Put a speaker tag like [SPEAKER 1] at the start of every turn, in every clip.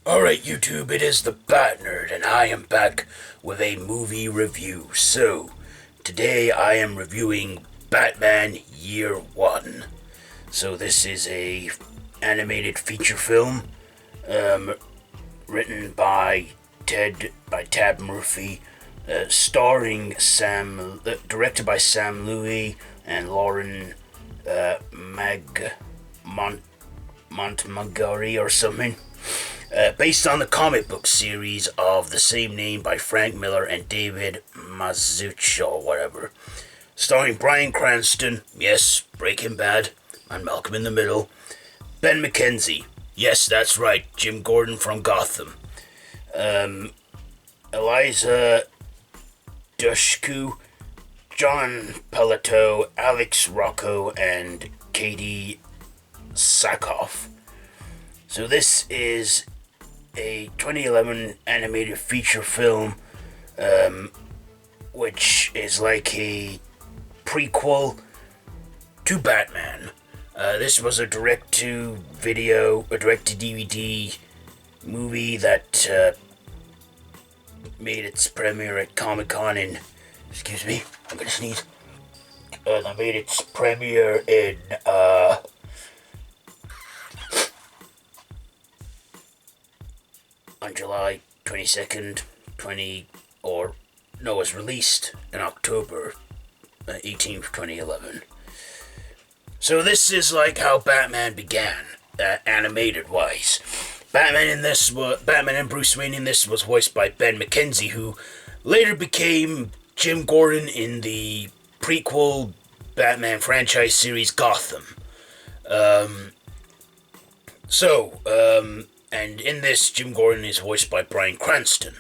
[SPEAKER 1] Alright, YouTube, it is the Bat Nerd, and I am back with a movie review. So, today I am reviewing Batman Year One. So, this is a animated feature film, written by Tab Murphy, directed by Sam Louie and Lauren Montgomery or something. Based on the comic book series of the same name by Frank Miller and David Mazzucci or whatever. Starring Bryan Cranston, yes, Breaking Bad, and Malcolm in the Middle. Ben McKenzie, yes, that's right, Jim Gordon from Gotham. Eliza Dushku, John Palato, Alex Rocco, and Katie Sackhoff. So this is a 2011 animated feature film, which is like a prequel to Batman. This was a direct-to-DVD movie that made its premiere at Comic-Con in... Excuse me, I'm gonna sneeze. That made its premiere in, on July 22nd, it was released in October 18th, 2011. So this is like how Batman began, animated-wise. Batman and Bruce Wayne in this was voiced by Ben McKenzie, who later became Jim Gordon in the prequel Batman franchise series Gotham. And in this, Jim Gordon is voiced by Bryan Cranston.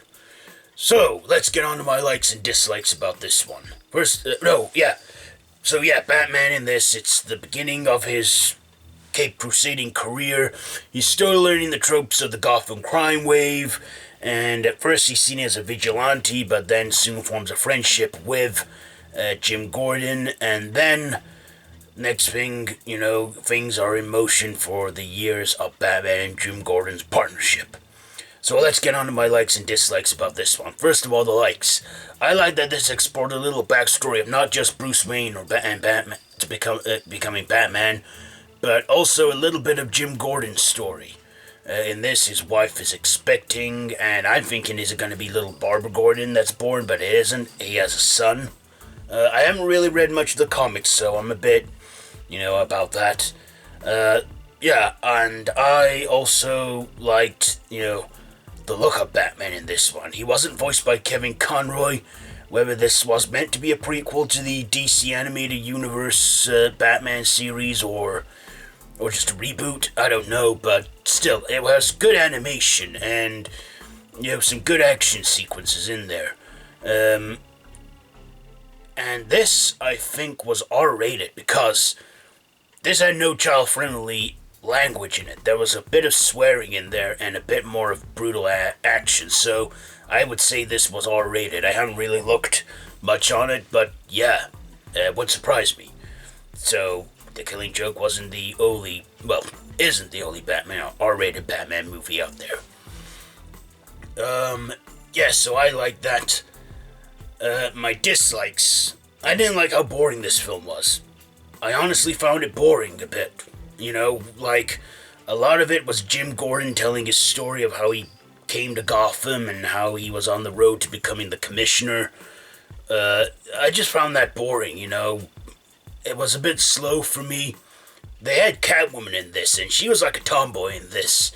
[SPEAKER 1] So, let's get on to my likes and dislikes about this one. Batman in this, it's the beginning of his Cape Crusading career. He's still learning the tropes of the Gotham crime wave, and at first he's seen as a vigilante, but then soon forms a friendship with Jim Gordon, and then... Next thing, things are in motion for the years of Batman and Jim Gordon's partnership. So let's get on to my likes and dislikes about this one. First of all, the likes. I like that this explored a little backstory of not just Bruce Wayne and Batman to becoming Batman, but also a little bit of Jim Gordon's story. In this, his wife is expecting, and I'm thinking, is it going to be little Barbara Gordon that's born, but it isn't. He has a son. I haven't really read much of the comics, so I'm a bit... about that. And I also liked, the look of Batman in this one. He wasn't voiced by Kevin Conroy. Whether this was meant to be a prequel to the DC Animated Universe Batman series or just a reboot, I don't know, but still, it was good animation and, some good action sequences in there. And this, I think, was R-rated because... This had no child-friendly language in it. There was a bit of swearing in there and a bit more of brutal action, so I would say this was R-rated. I haven't really looked much on it, but yeah, it would surprise me. So, The Killing Joke isn't the only R-rated Batman movie out there. So I like that. My dislikes. I didn't like how boring this film was. I honestly found it boring a bit. A lot of it was Jim Gordon telling his story of how he came to Gotham and how he was on the road to becoming the commissioner. I just found that boring, It was a bit slow for me. They had Catwoman in this, and she was like a tomboy in this.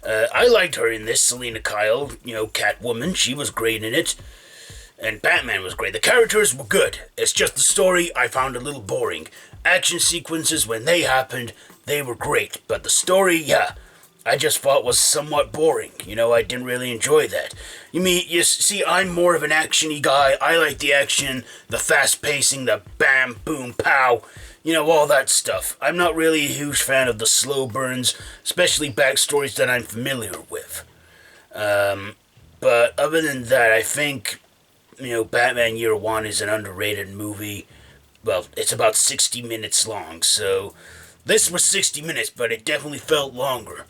[SPEAKER 1] I liked her in this, Selena Kyle, Catwoman. She was great in it. And Batman was great. The characters were good. It's just the story I found a little boring. Action sequences, when they happened, they were great. But the story, I just thought was somewhat boring. I didn't really enjoy that. You see, I'm more of an action-y guy. I like the action, the fast pacing, the bam, boom, pow. All that stuff. I'm not really a huge fan of the slow burns, especially backstories that I'm familiar with. But other than that, I think... Batman Year One is an underrated movie. Well, it's about 60 minutes long, so this was 60 minutes, but it definitely felt longer.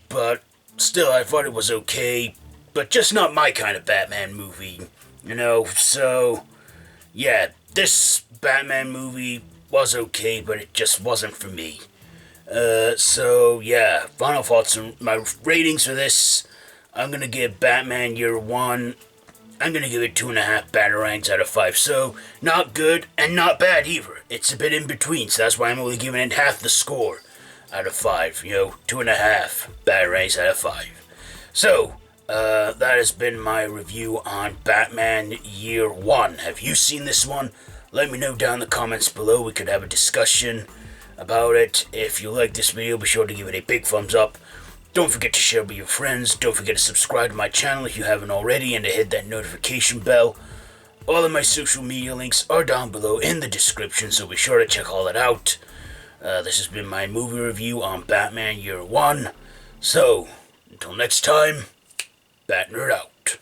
[SPEAKER 1] But still, I thought it was okay, but just not my kind of Batman movie, so, yeah, this Batman movie was okay, but it just wasn't for me. So, yeah, final thoughts on my ratings for this. I'm gonna give Batman Year One, I'm gonna give it 2.5 Batarangs out of 5. So, not good and not bad either. It's a bit in between, so that's why I'm only giving it half the score out of 5. 2.5 Batarangs out of 5. So, that has been my review on Batman Year One. Have you seen this one? Let me know down in the comments below. We could have a discussion about it. If you like this video, be sure to give it a big thumbs up. Don't forget to share with your friends. Don't forget to subscribe to my channel if you haven't already, and to hit that notification bell. All of my social media links are down below in the description, so be sure to check all that out. This has been my movie review on Batman Year One. So, until next time, Bat Nerd out.